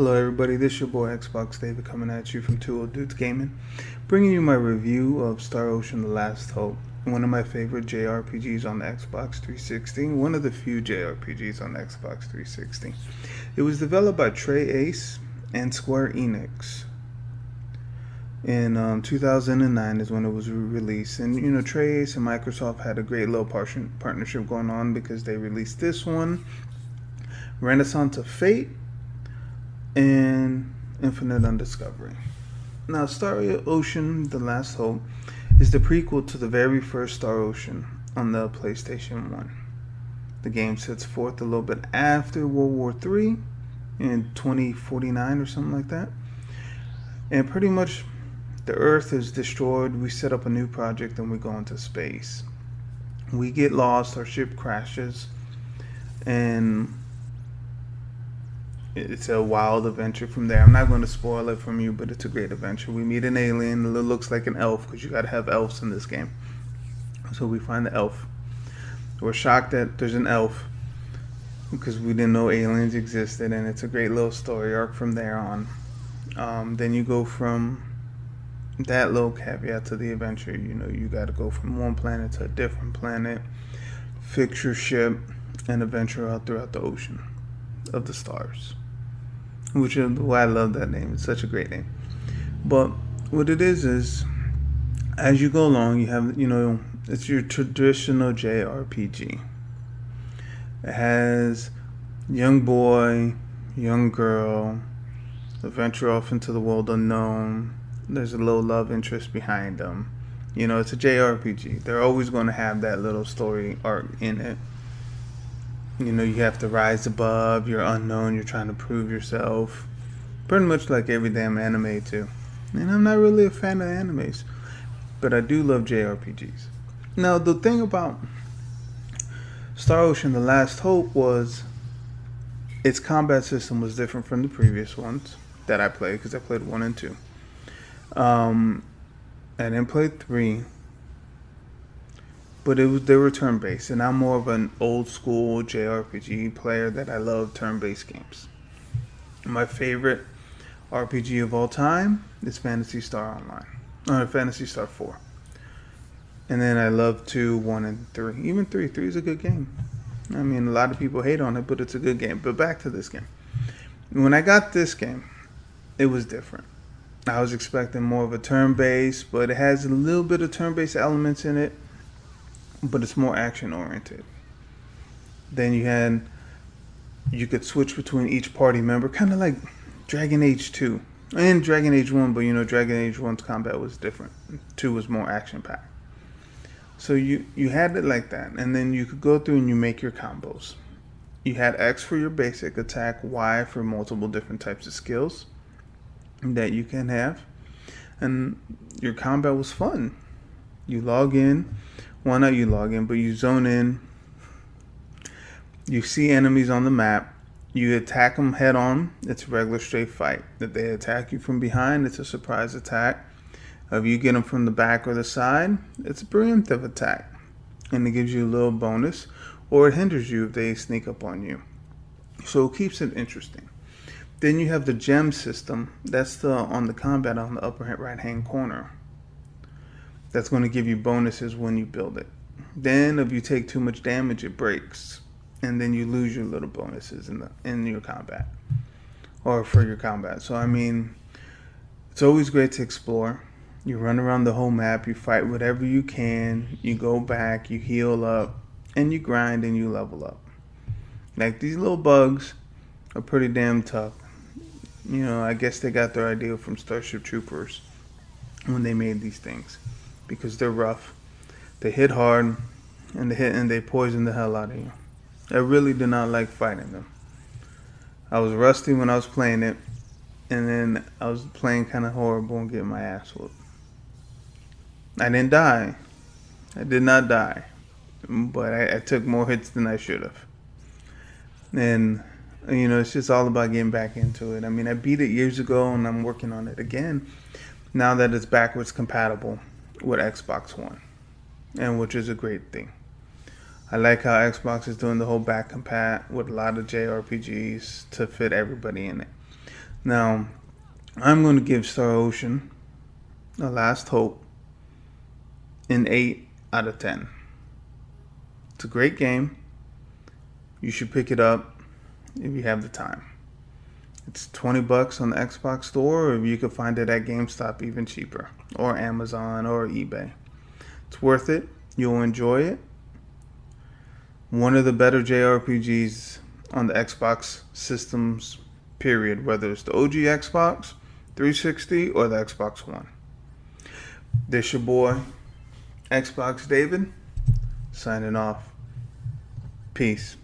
Hello everybody, this is your boy Xbox David coming at you from Two Old Dudes Gaming, bringing you my review of Star Ocean: The Last Hope, one of my favorite JRPGs on the Xbox 360, one of the few JRPGs on the Xbox 360. It was developed by Trey Ace and Square Enix. In 2009 is when it was released, and Trey Ace and Microsoft had a great little partnership going on because they released this one, Renaissance of Fate, and Infinite Undiscovery. Now, Star Ocean: The Last Hope is the prequel to the very first Star Ocean on the PlayStation 1. The game sets forth a little bit after World War III in 2049 or something like that. And pretty much the Earth is destroyed, we set up a new project, and we go into space. We get lost, our ship crashes, and it's a wild adventure from there. I'm not going to spoil it from you, but it's a great adventure. We meet an alien that looks like an elf, because you got to have elves in this game. So we find the elf. We're shocked that there's an elf, because we didn't know aliens existed, and it's a great little story arc from there on. Then you go from that little caveat to the adventure. You got to go from one planet to a different planet, fix your ship, and adventure out throughout the ocean of the stars, which is why I love that name. It's such a great name. But what it is as you go along, you have, it's your traditional JRPG. It has young boy, young girl, adventure off into the world unknown. There's a little love interest behind them. It's a JRPG. They're always going to have that little story arc in it. You have to rise above, you're unknown, you're trying to prove yourself. Pretty much like every damn anime too. And I'm not really a fan of animes, but I do love JRPGs. Now, the thing about Star Ocean: The Last Hope was its combat system was different from the previous ones that I played, because I played 1 and 2. I didn't play 3. But they were turn-based, and I'm more of an old-school JRPG player that I love turn-based games. My favorite RPG of all time is Phantasy Star Online, or Phantasy Star 4. And then I love 2, 1, and 3. Even 3 is a good game. I mean, a lot of people hate on it, but it's a good game. But back to this game. When I got this game, it was different. I was expecting more of a turn-based, but it has a little bit of turn-based elements in it, but it's more action oriented. Then you could switch between each party member, kind of like Dragon Age 2 and Dragon Age 1, but Dragon Age 1's combat was different. 2 was more action packed. So you had it like that, and then you could go through and you make your combos. You had X for your basic attack, Y for multiple different types of skills that you can have, and your combat was fun. You log in. Well, not you log in, but you zone in. You see enemies on the map. You attack them head on. It's a regular straight fight. If they attack you from behind, it's a surprise attack. If you get them from the back or the side, it's a preemptive attack. And it gives you a little bonus, or it hinders you if they sneak up on you. So it keeps it interesting. Then you have the gem system. That's on the combat on the upper right hand corner. That's going to give you bonuses when you build it. Then if you take too much damage, it breaks, and then you lose your little bonuses in your combat, or for your combat. So I mean, it's always great to explore. You run around the whole map, you fight whatever you can, you go back, you heal up, and you grind and you level up. Like, these little bugs are pretty damn tough. I guess they got their idea from Starship Troopers when they made these things, because they're rough, they hit hard, and they poison the hell out of you. I really did not like fighting them. I was rusty when I was playing it, and then I was playing kind of horrible and getting my ass whooped. I didn't die. I did not die, but I took more hits than I should have. And it's just all about getting back into it. I mean, I beat it years ago, and I'm working on it again now that it's backwards compatible with Xbox One, and which is a great thing. I like how Xbox is doing the whole back compat with a lot of JRPGs to fit everybody in it. Now, I'm going to give Star Ocean A Last Hope an 8 out of 10. It's a great game. You should pick it up if you have the time. It's $20 on the Xbox Store, or you can find it at GameStop even cheaper, or Amazon or eBay. It's worth it. You'll enjoy it. One of the better JRPGs on the Xbox systems, period, whether it's the OG Xbox 360 or the Xbox One. This your boy, Xbox David, signing off. Peace.